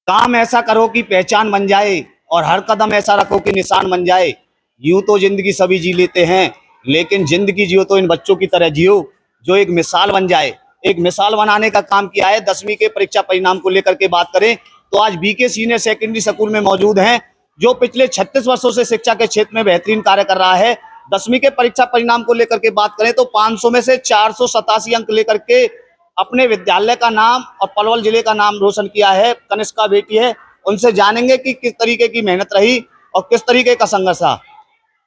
काम ऐसा करो कि पहचान बन जाए और हर कदम ऐसा रखो कि निशान बन जाए। यूं तो जिंदगी सभी जी लेते हैं, लेकिन जिंदगी जियो तो इन बच्चों की तरह जियो जो एक मिसाल बन जाए। एक मिसाल बनाने का काम किया है। 10वीं के परीक्षा परिणाम को लेकर के बात करें तो आज बीके सीनियर सेकेंडरी स्कूल में मौजूद हैं, जो पिछले 36 वर्षों से शिक्षा के क्षेत्र में बेहतरीन कार्य कर रहा है। 10वीं के परीक्षा परिणाम को लेकर के बात करें तो 500 में से 487 अंक लेकर के अपने विद्यालय का नाम और पलवल जिले का नाम रोशन किया है। कनिष्का बेटी है, उनसे जानेंगे कि किस तरीके की मेहनत रही और किस तरीके का संघर्ष रहा।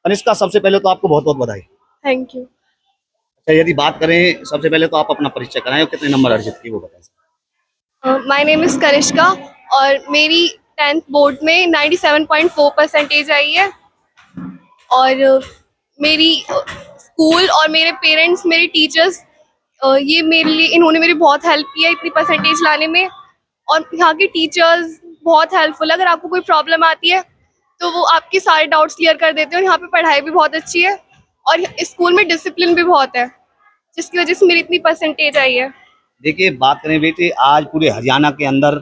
कनिष्का, सबसे पहले तो आपको बहुत बहुत बधाई। Thank you. अच्छा, यदि बात करें, सबसे पहले तो आप अपना परिचय कराएं और कितने नंबर अर्जित किए वो बताएं। माय नेम इज़ कनिष्का और मेरी 10th बोर्ड में 97.4 परसेंटेज आई है। और मेरी स्कूल और मेरे पेरेंट्स, मेरे टीचर्स, ये मेरे लिए, इन्होंने मेरी बहुत हेल्प की है इतनी परसेंटेज लाने में। और यहाँ के टीचर्स बहुत हेल्पफुल है। अगर आपको कोई प्रॉब्लम आती है तो वो आपके सारे डाउट्स क्लियर कर देते हैं। और यहाँ पे पढ़ाई भी बहुत अच्छी है और स्कूल में डिसिप्लिन भी बहुत है, जिसकी वजह से मेरी इतनी परसेंटेज आई है। देखिए, बात करें बेटी, आज पूरे हरियाणा के अंदर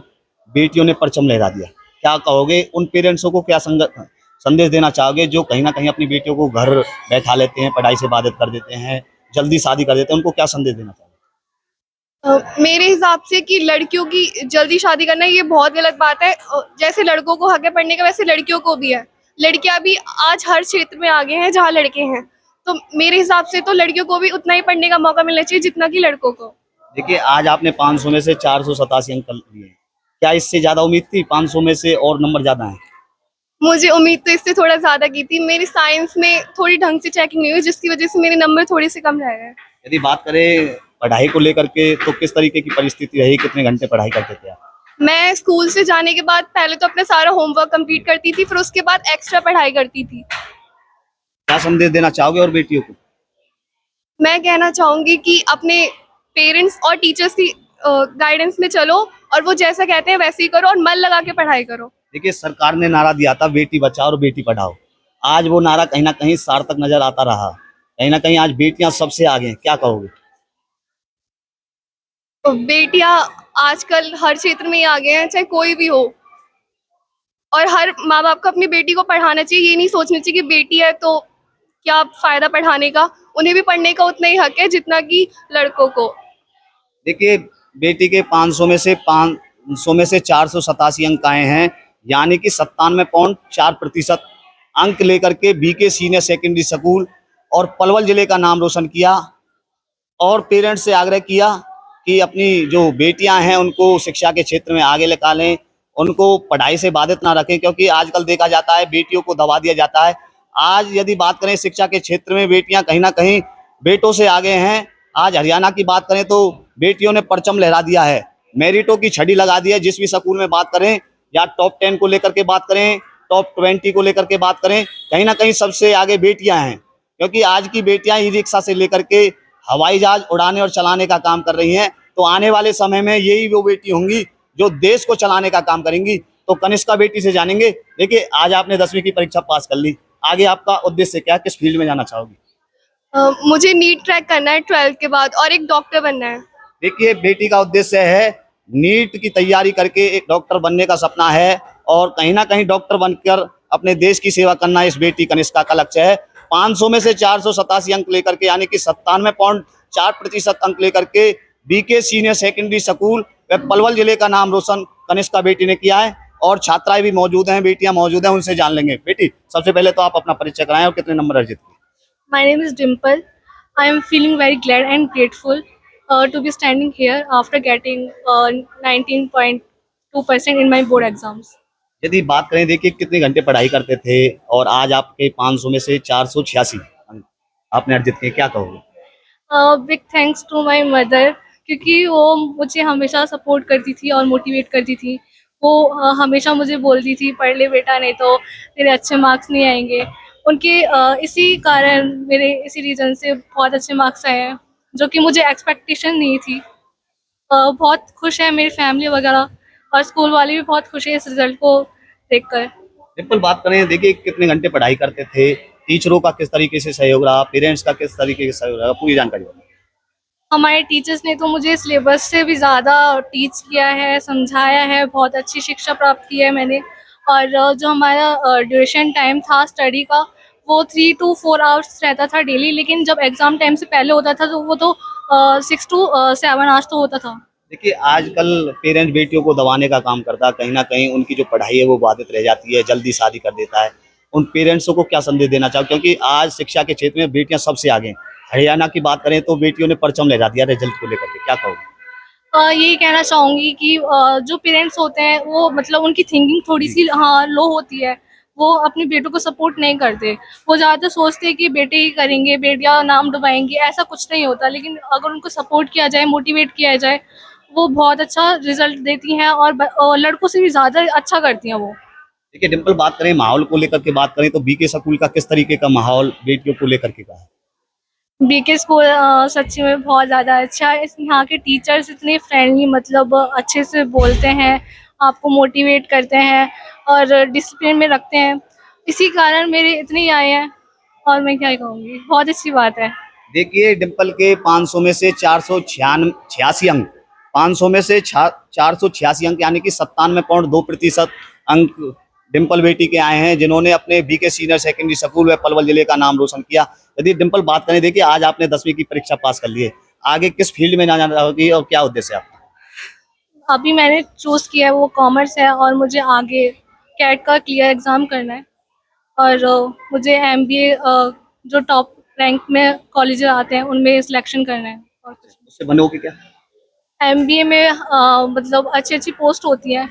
बेटियों ने परचम लहरा दिया। क्या कहोगे उन पेरेंट्सों को, क्या संदेश देना चाहोगे जो कहीं ना कहीं अपनी बेटियों को घर बैठा लेते हैं, पढ़ाई से बाधित कर देते हैं, जल्दी शादी कर देते हैं, उनको क्या संदेश देना चाहोगे? मेरे हिसाब से कि लड़कियों की जल्दी शादी करना ये बहुत गलत बात है। जैसे लड़कों को हक है पढ़ने का, वैसे लड़कियों को भी है। लड़कियां भी आज हर क्षेत्र में आगे हैं जहाँ लड़के हैं। तो मेरे हिसाब से तो लड़कियों को भी उतना ही पढ़ने का मौका मिलना चाहिए जितना कि लड़कों को। देखिए, आज आपने 500 में से 487 अंक लिए हैं। क्या इससे ज्यादा उम्मीद थी? 500 में से और नंबर ज्यादा है? मुझे उम्मीद तो इससे थोड़ा ज्यादा की थी। मेरी साइंस में थोड़ी ढंग से चेकिंग नहीं हुई, जिसकी वजह से मेरे नंबर थोड़े से कम रह गए। यदि बात करें पढ़ाई को लेकर के तो किस तरीके की परिस्थिति रही, कितने घंटे पढ़ाई करते थे आप? मैं स्कूल से जाने के बाद पहले तो अपना सारा होमवर्क कंप्लीट करती थी, फिर उसके बाद एक्स्ट्रा पढ़ाई करती थी। क्या संदेश देना चाहोगे और बेटियों को? मैं कहना चाहूंगी कि अपने पेरेंट्स और टीचर्स की गाइडेंस में चलो और वो जैसा कहते हैं वैसे ही करो और मन लगा के पढ़ाई करो। देखिए, सरकार ने नारा दिया था बेटी बचाओ और बेटी पढ़ाओ। आज वो नारा कहीं ना कहीं सार्थक नजर आता रहा। कहीं ना कहीं आज बेटियां सबसे आगे हैं। क्या कहोगे? तो बेटियां आजकल हर क्षेत्र में ही आगे हैं, चाहे कोई भी हो। और हर माँ बाप को अपनी बेटी को पढ़ाना चाहिए। ये नहीं सोचना चाहिए कि बेटी है तो क्या फायदा पढ़ाने का। उन्हें भी पढ़ने का उतना ही हक है जितना कि लड़कों को। देखिए, बेटी के 500 में से 487 अंक आए हैं, यानी कि 97.4% अंक लेकर के बीके सीनियर सेकेंडरी स्कूल और पलवल जिले का नाम रोशन किया। और पेरेंट्स से आग्रह किया कि अपनी जो बेटियां हैं उनको शिक्षा के क्षेत्र में आगे निकालें, उनको पढ़ाई से बाधित ना रखें, क्योंकि आजकल देखा जाता है बेटियों को दबा दिया जाता है। आज यदि बात करें शिक्षा के क्षेत्र में, बेटियां कहीं ना कहीं बेटों से आगे हैं। आज हरियाणा की बात करें तो बेटियों ने परचम लहरा दिया है, मेरिटों की छड़ी लगा दी है। जिस भी स्कूल में बात करें, या टॉप 10 को लेकर के बात करें, टॉप 20 को लेकर के बात करें, कहीं ना कहीं सबसे आगे बेटियां हैं। क्योंकि आज की बेटियां ई रिक्शा से लेकर के हवाई जहाज उड़ाने और चलाने का काम कर रही हैं। तो आने वाले समय में यही वो बेटी होंगी जो देश को चलाने का काम करेंगी। तो कनिष्का बेटी से जानेंगे। देखिए, आज आपने 10वीं की परीक्षा पास कर ली, आगे आपका उद्देश्य क्या है, किस फील्ड में जाना चाहोगी? मुझे नीट क्रैक करना है 12th के बाद और एक डॉक्टर बनना है। देखिए, बेटी का उद्देश्य है नीट की तैयारी करके एक डॉक्टर बनने का सपना है, और कहीं ना कहीं डॉक्टर बनकर अपने देश की सेवा करना इस बेटी कनिष्का का लक्ष्य है। 500 में से 487 अंक लेकर के, यानी कि 97.4% अंक लेकर के बीके सीनियर सेकेंडरी स्कूल व पलवल जिले का नाम रोशन कनिष्का बेटी ने किया है। और छात्राएं भी मौजूद हैं, बेटियां मौजूद हैं, उनसे जान लेंगे। बेटी, सबसे पहले तो आप अपना परिचय कराएं और कितने नंबर अर्जित किए? My name is Dimple. I am feeling very glad and grateful to be standing here after getting 19.2% in my board exams. यदि बात करें, देखिए कितने घंटे पढ़ाई करते थे और आज आपके 500 में से 486 अंक आपने अर्जित किए, क्या कहोगे? Big thanks to my mother क्योंकि वो मुझे हमेशा सपोर्ट करती थी और मोटिवेट करती थी। वो हमेशा मुझे बोलती थी पढ़ ले बेटा, नहीं तो तेरे अच्छे मार्क्स नहीं आएंगे। उनके इसी कारण, मेरे इसी रीज़न से बहुत अच्छे मार्क्स आए हैं, जो कि मुझे एक्सपेक्टेशन नहीं थी। बहुत खुश है मेरी फैमिली वगैरह और स्कूल वाले भी बहुत खुश है इस रिजल्ट को देखकर। सिंपल बात करें, देखिए कितने घंटे पढ़ाई करते थे, टीचरों का किस तरीके से सहयोग रहा, पेरेंट्स का किस तरीके से सहयोग रहा, पूरी जानकारी बताइए। हमारे टीचर्स ने तो मुझे सिलेबस से भी ज़्यादा टीच किया है, समझाया है, बहुत अच्छी शिक्षा प्राप्त की है मैंने। और जो हमारा ड्यूरेशन टाइम था स्टडी का, वो 3 to 4 आवर्स रहता था डेली, लेकिन जब एग्ज़ाम टाइम से पहले होता था तो वो तो 6 to 7 आवर्स तो होता था। देखिए आजकल पेरेंट्स बेटियों को दबाने का काम करता है, कहीं ना कहीं उनकी जो पढ़ाई है वो बाधित रह जाती है, जल्दी शादी कर देता है। उन पेरेंट्सों को क्या संदेश देना चाहो, क्योंकि आज शिक्षा के क्षेत्र में बेटियां सबसे आगे हैं। हरियाणा की बात करें तो बेटियों ने परचम लहरा दिया रिजल्ट को लेकर के, क्या कहोगे? यही कहना चाहूँगी कि जो पेरेंट्स होते हैं वो मतलब उनकी थिंकिंग थोड़ी जी। सी हाँ लो होती है। वो अपने बेटों को सपोर्ट नहीं करते। वो ज़्यादातर सोचते हैं कि बेटे ही करेंगे, बेटियाँ नाम डुबाएँगी, ऐसा कुछ नहीं होता। लेकिन अगर उनको सपोर्ट किया जाए, मोटिवेट किया जाए, वो बहुत अच्छा रिज़ल्ट देती हैं और लड़कों से भी ज़्यादा अच्छा करती हैं वो। देखिए डिम्पल, बात करें माहौल को लेकर के, बात करें तो बीके स्कूल का किस तरीके का माहौल बेटियों को लेकर के का है? बीके स्कूल सच्ची में बहुत ज़्यादा अच्छा है। यहाँ के टीचर्स इतने फ्रेंडली, मतलब अच्छे से बोलते हैं, आपको मोटिवेट करते हैं और डिसिप्लिन में रखते हैं। इसी कारण मेरे इतने ही आए हैं और मैं क्या ही कहूँगी, बहुत अच्छी बात है। देखिए डिम्पल के 500 में से 486 अंक, 500 में से 486 अंक यानी कि 97.2% अंक डिम्पल बेटी के आए हैं, जिन्होंने अपने बीके सीनियर सेकेंडरी स्कूल व पलवल जिले का नाम रोशन किया। यदि डिम्पल बात करें, देखिए आज आपने 10वीं की परीक्षा पास कर ली है, आगे किस फील्ड में जाना चाहोगी और क्या उद्देश्य है आपका? अभी मैंने चूज़ किया है वो कॉमर्स है और मुझे आगे कैट का क्लियर एग्ज़ाम करना है और मुझे एमबीए जो टॉप रैंक में कॉलेजेस आते हैं उनमें सिलेक्शन करना है और कुछ नहीं। उससे बनोगे क्या? एमबीए में मतलब अच्छी-अच्छी पोस्ट होती हैं।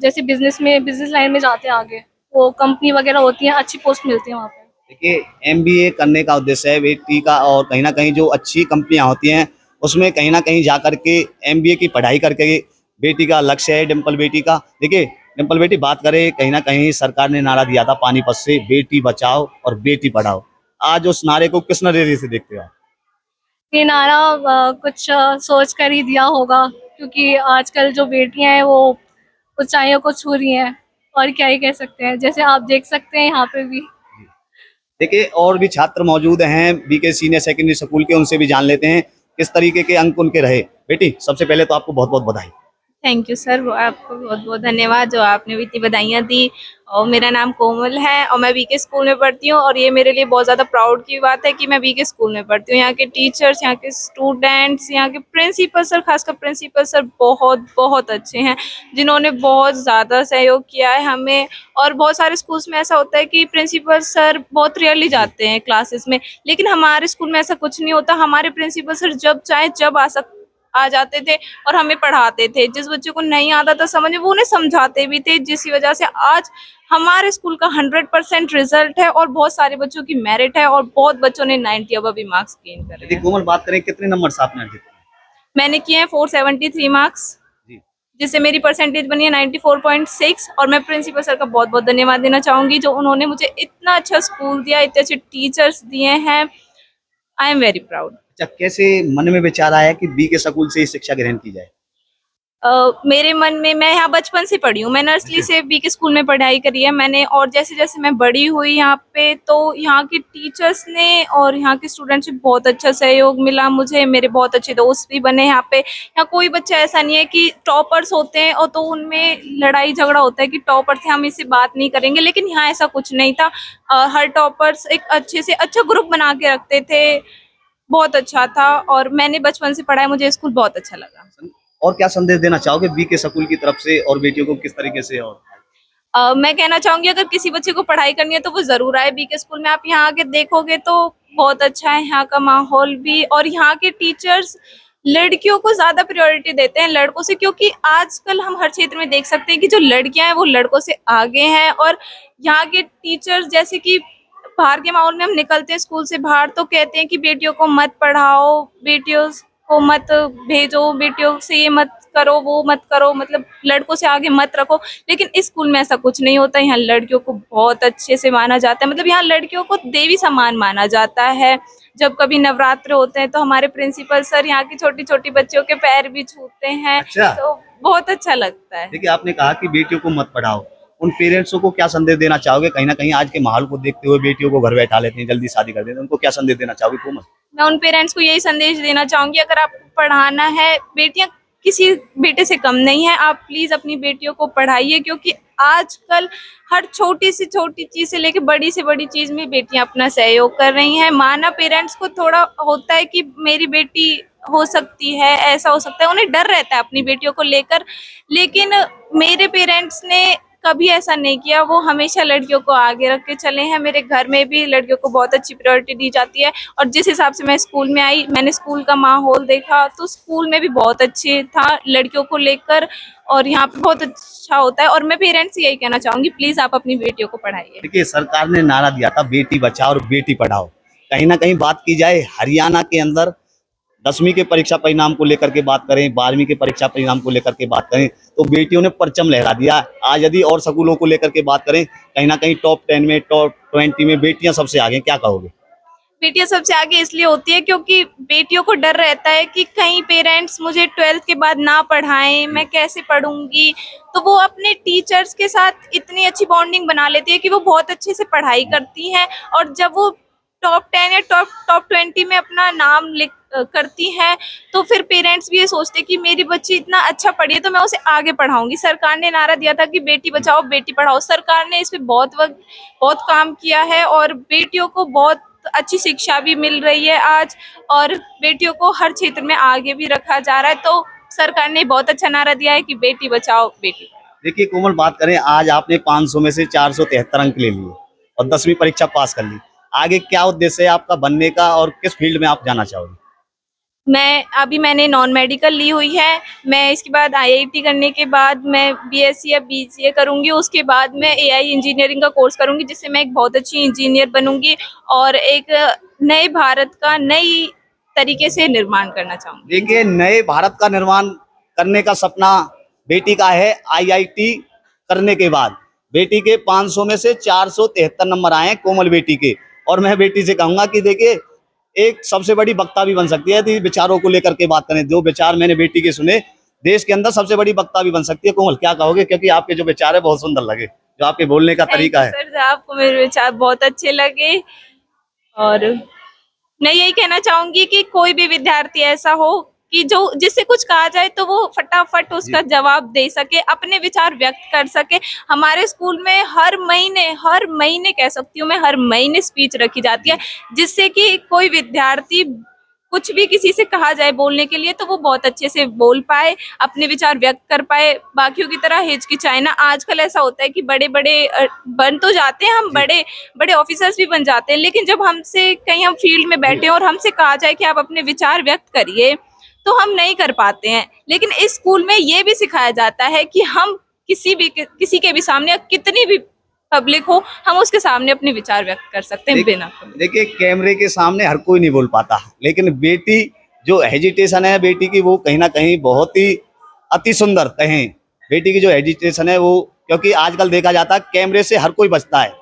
जैसे बिज़नेस लाइन में जाते हैं आगे, वो कंपनी वगैरह होती हैं, अच्छी पोस्ट मिलती है वहाँ पे। देखिए एमबीए करने का उद्देश्य है बेटी का, और कहीं ना कहीं जो अच्छी कंपनियां होती हैं उसमें कहीं ना कहीं जा करके एमबीए की पढ़ाई करके बेटी का लक्ष्य है डिम्पल बेटी का। देखिए डिम्पल बेटी, बात करें कहीं ना कहीं सरकार ने नारा दिया था पानीपत से, बेटी बचाओ और बेटी पढ़ाओ। आज उस नारे को किस नजरिए से देखते हो आप? ये नारा कुछ सोच कर ही दिया होगा, क्योंकि आजकल जो बेटियां हैं वो ऊंचाइयों को छू रही हैं और क्या ही कह सकते हैं, जैसे आप देख सकते हैं यहाँ पे भी। देखिए और भी छात्र मौजूद हैं बीके सीनियर सेकेंडरी स्कूल के, उनसे भी जान लेते हैं किस तरीके के अंक उनके रहे। बेटी, सबसे पहले तो आपको बहुत बहुत बधाई। थैंक यू सर, आपको बहुत बहुत धन्यवाद जो आपने भी इतनी बधाइयाँ दी। और मेरा नाम कोमल है और मैं बीके स्कूल में पढ़ती हूँ और ये मेरे लिए बहुत ज़्यादा प्राउड की बात है कि मैं बीके स्कूल में पढ़ती हूँ। यहाँ के टीचर्स, यहाँ के स्टूडेंट्स, यहाँ के प्रिंसिपल सर, खासकर प्रिंसिपल सर बहुत बहुत अच्छे हैं, जिन्होंने बहुत ज़्यादा सहयोग किया है हमें। और बहुत सारे स्कूल्स में ऐसा होता है कि प्रिंसिपल सर बहुत रेयरली जाते हैं क्लासेस में, लेकिन हमारे स्कूल में ऐसा कुछ नहीं होता। हमारे प्रिंसिपल सर जब चाहे जब आ जाते थे और हमें पढ़ाते थे। जिस बच्चे को नहीं आता था समझ में, वो उन्हें समझाते भी थे, जिसकी वजह से आज हमारे स्कूल का 100% रिजल्ट है और बहुत सारे बच्चों की मेरिट है और बहुत बच्चों ने 90 अबव भी मार्क्स गेन करे यदि हैं। कोमल बात करें, कितने नंबर आपने अर्जित किए? मैंने किए हैं 473 मार्क्स, जी। जिससे मेरी परसेंटेज बनी है 94.6। और मैं प्रिंसिपल सर का बहुत बहुत धन्यवाद देना चाहूंगी, जो उन्होंने मुझे इतना अच्छा स्कूल दिया, इतने अच्छे टीचर्स दिए हैं। I am very proud. अच्छा, कैसे मन में विचार आया कि बीके स्कूल से ही शिक्षा ग्रहण की जाए? मेरे मन में, मैं यहाँ बचपन से पढ़ी हूँ, मैं नर्सरी से बीके स्कूल में पढ़ाई करी है मैंने। और जैसे जैसे मैं बड़ी हुई यहाँ पे, तो यहाँ के टीचर्स ने और यहाँ के स्टूडेंट्स से बहुत अच्छा सहयोग मिला मुझे। मेरे बहुत अच्छे दोस्त भी बने यहाँ पे। यहाँ कोई बच्चा ऐसा नहीं है कि टॉपर्स होते हैं और तो उनमें लड़ाई झगड़ा होता है कि टॉपर से हम इससे बात नहीं करेंगे, लेकिन यहाँ ऐसा कुछ नहीं था। हर टॉपर्स एक अच्छे से अच्छा ग्रुप बना के रखते थे, बहुत अच्छा था। और मैंने बचपन से पढ़ा है, मुझे स्कूल बहुत अच्छा लगा। और क्या संदेश देना चाहोगे बीके स्कूल की तरफ से, और बेटियों को किस तरीके से? और मैं कहना चाहूंगी, अगर किसी बच्चे को पढ़ाई करनी है तो वो जरूर आए बीके स्कूल में। आप यहाँ आके देखोगे तो बहुत अच्छा है यहाँ का माहौल भी। और यहाँ के टीचर्स लड़कियों को ज्यादा प्रायोरिटी देते हैं लड़कों से, क्योंकि आजकल हम हर क्षेत्र में देख सकते हैं कि जो लड़कियां हैं वो लड़कों से आगे हैं। और यहाँ के टीचर्स, जैसे कि बाहर के माहौल में हम निकलते हैं स्कूल से बाहर, तो कहते हैं कि बेटियों को मत पढ़ाओ, बेटियों को मत भेजो, बेटियों से ये मत करो, वो मत करो, मतलब लड़कों से आगे मत रखो। लेकिन इस स्कूल में ऐसा कुछ नहीं होता। यहाँ लड़कियों को बहुत अच्छे से माना जाता है, मतलब यहाँ लड़कियों को देवी समान माना जाता है। जब कभी नवरात्र होते हैं तो हमारे प्रिंसिपल सर यहाँ की छोटी छोटी बच्चियों के पैर भी छूते हैं, अच्छा। तो बहुत अच्छा लगता है। देखिए आपने कहा कि बेटियों को मत पढ़ाओ, उन पेरेंट्सों को क्या संदेश देना चाहोगे? कहीं ना कहीं आज के माहौल को देखते हुए बेटियों को घर बैठा लेते हैं, जल्दी शादी कर देते हैं, उनको क्या संदेश देना चाहोगे कोमल? मैं उन पेरेंट्स को यही संदेश देना चाहूंगी, अगर आपको पढ़ाना है, बेटियां किसी बेटे से कम नहीं है, आप प्लीज अपनी बेटियों को पढ़ाइए, क्योंकि आजकल हर छोटी से छोटी चीज से लेके बड़ी से बड़ी चीज में बेटियां अपना सहयोग कर रही हैं। माना पेरेंट्स को थोड़ा होता है कि मेरी बेटी हो सकती है, ऐसा हो सकता है, उन्हें डर रहता है अपनी बेटियों को लेकर, लेकिन मेरे पेरेंट्स ने कभी ऐसा नहीं किया। वो हमेशा लड़कियों को आगे रख के चले हैं। मेरे घर में भी लड़कियों को बहुत अच्छी प्रायोरिटी दी जाती है, और जिस हिसाब से मैं स्कूल में आई, मैंने स्कूल का माहौल देखा तो स्कूल में भी बहुत अच्छे था लड़कियों को लेकर, और यहाँ पे बहुत अच्छा होता है। और मैं पेरेंट्स से यही कहना चाहूंगी, प्लीज आप अपनी बेटियों को पढ़ाइए। देखिए, सरकार ने नारा दिया था बेटी बचाओ और बेटी पढ़ाओ। कहीं ना कहीं बात की जाए हरियाणा के अंदर 10वीं के परीक्षा परिणाम को लेकर के बात करें, 12वीं के परीक्षा परिणाम को लेकर के बात करें, तो बेटियों ने परचम लहरा दिया। आज यदि और स्कूलों को लेकर के बात करें, कहीं ना कहीं टॉप 10 में, टॉप 20 में बेटियां सबसे आगे, क्या कहोगे? बेटियां सबसे आगे इसलिए होती है क्योंकि बेटियों को डर रहता है कि कहीं पेरेंट्स मुझे 12th के बाद ना पढ़ाएं, मैं कैसे पढ़ूंगी। तो वो अपने टीचर्स के साथ इतनी अच्छी बॉन्डिंग बना लेती है कि वो बहुत अच्छे से पढ़ाई करती हैं, और जब वो टॉप 10 या टॉप 20 में अपना नाम करती हैं, तो फिर पेरेंट्स भी ये सोचते हैं कि मेरी बच्ची इतना अच्छा पढ़ी है तो मैं उसे आगे पढ़ाऊंगी। सरकार ने नारा दिया था कि बेटी बचाओ बेटी पढ़ाओ, सरकार ने इस पे बहुत काम किया है, और बेटियों को बहुत अच्छी शिक्षा भी मिल रही है आज, और बेटियों को हर क्षेत्र में आगे भी रखा जा रहा है। तो सरकार ने बहुत अच्छा नारा दिया है कि बेटी बचाओ बेटी पढ़ाओ। देखिए कोमल, बात करें, आज आपने 500 में से 473 अंक ले लिए और 10वीं परीक्षा पास कर ली। आगे क्या उद्देश्य है आपका बनने का और किस फील्ड में आप जाना चाहोगे? मैंने नॉन मेडिकल ली हुई है। मैं इसके बाद आईआईटी करने के बाद मैं बीएससी या बीसीए करूंगी। उसके बाद मैं एआई इंजीनियरिंग का कोर्स करूंगी, जिससे मैं एक बहुत अच्छी इंजीनियर बनूंगी और एक नए भारत का नई तरीके से निर्माण करना चाहूंगी। देखिए, नए भारत का निर्माण करने का सपना बेटी का है। आईआईटी करने के बाद बेटी के 500 में से 473 नंबर आए कोमल बेटी के, और मैं बेटी से कहूंगा कि देखिए, एक सबसे बड़ी वक्ता भी बन सकती है यदि विचारों को लेकर के बात करें। जो विचार मैंने बेटी के सुने, देश के अंदर सबसे बड़ी वक्ता भी बन सकती है। कोमल, क्या कहोगे? क्योंकि आपके जो विचार है बहुत सुंदर लगे, जो आपके बोलने का तरीका है। सर, आपको मेरे विचार बहुत अच्छे लगे, और मैं यही कहना चाहूंगी कि कोई भी विद्यार्थी ऐसा हो कि जो जिससे कुछ कहा जाए तो वो फटाफट उसका जवाब दे सके, अपने विचार व्यक्त कर सके। हमारे स्कूल में हर महीने कह सकती हूँ मैं, हर महीने स्पीच रखी जाती है, जिससे कि कोई विद्यार्थी कुछ भी किसी से कहा जाए बोलने के लिए तो वो बहुत अच्छे से बोल पाए, अपने विचार व्यक्त कर पाए, बाकियों की तरह हिचकिचाए ना। आजकल ऐसा होता है कि बड़े बड़े बन तो जाते हैं, हम बड़े बड़े ऑफिसर्स भी बन जाते हैं, लेकिन जब हमसे कहीं हम फील्ड में बैठे और हमसे कहा जाए कि आप अपने विचार व्यक्त करिए, तो हम नहीं कर पाते हैं। लेकिन इस स्कूल में ये भी सिखाया जाता है कि हम किसी के भी सामने, कितनी भी पब्लिक हो, हम उसके सामने अपने विचार व्यक्त कर सकते हैं बिना। देखिए, कैमरे के सामने हर कोई नहीं बोल पाता, लेकिन बेटी जो हेजिटेशन है बेटी की, वो कहीं ना कहीं बहुत ही अति सुंदर कहें। बेटी की जो हेजिटेशन है वो, क्योंकि आजकल देखा जाता है कैमरे से हर कोई बचता है।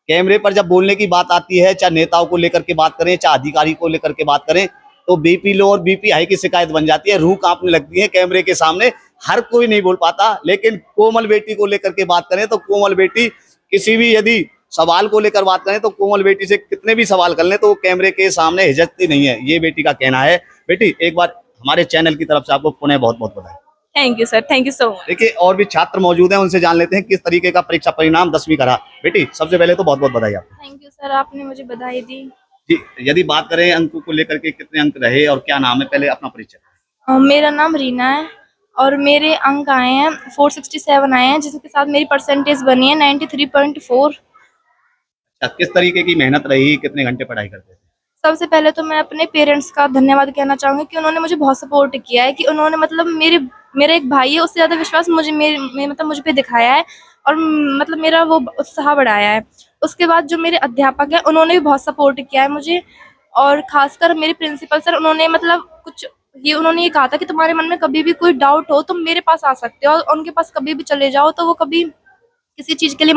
कैमरे पर जब बोलने की बात आती है, चाहे नेताओं को लेकर के बात करें, चाहे अधिकारी को लेकर के बात करें, तो बीपी लो और बीपी हाई की शिकायत बन जाती है, रूह कांपने लगती है। कैमरे के सामने हर कोई नहीं बोल पाता, लेकिन कोमल बेटी को लेकर के बात करें तो कोमल बेटी किसी भी यदि सवाल को लेकर बात करें तो कोमल बेटी से कितने भी सवाल कर लें तो वो कैमरे के सामने हिचकती नहीं है। ये बेटी का कहना है। बेटी, एक बार हमारे चैनल की तरफ से आपको पुनः बहुत बहुत बधाई। Thank you sir, thank you so much. देखिए, और भी छात्र मौजूद हैं, उनसे जान लेते हैं किस तरीके का परीक्षा परिणाम 10वीं का रहा। बेटी, सबसे पहले तो बहुत बहुत बधाई आपको। थैंक यू सर, आपने मुझे बधाई दी। जी, यदि बात करें अंकों को लेकर के, कितने अंक रहे और क्या नाम है, पहले अपना परिचय। मेरा नाम रीना है और मेरे अंक आए हैं 467 आए हैं, जिसके साथ मेरी परसेंटेज बनी है 93.4। किस तरीके की मेहनत रही, कितने घंटे पढ़ाई करते थे? सबसे पहले तो मैं अपने पेरेंट्स का धन्यवाद कहना चाहूँगी कि उन्होंने मुझे बहुत सपोर्ट किया है, कि उन्होंने मतलब मेरा एक भाई है, उससे ज़्यादा विश्वास मतलब मुझ पे दिखाया है, और मतलब मेरा वो उत्साह बढ़ाया है। उसके बाद जो मेरे अध्यापक हैं, उन्होंने भी बहुत सपोर्ट किया है मुझे, और खासकर मेरे प्रिंसिपल सर, उन्होंने मतलब उन्होंने ये कहा था कि तुम्हारे मन में कभी भी कोई डाउट हो तुम मेरे पास आ सकते हो, और उनके पास कभी भी चले जाओ, तो वो कभी किसी चीज़ के लिए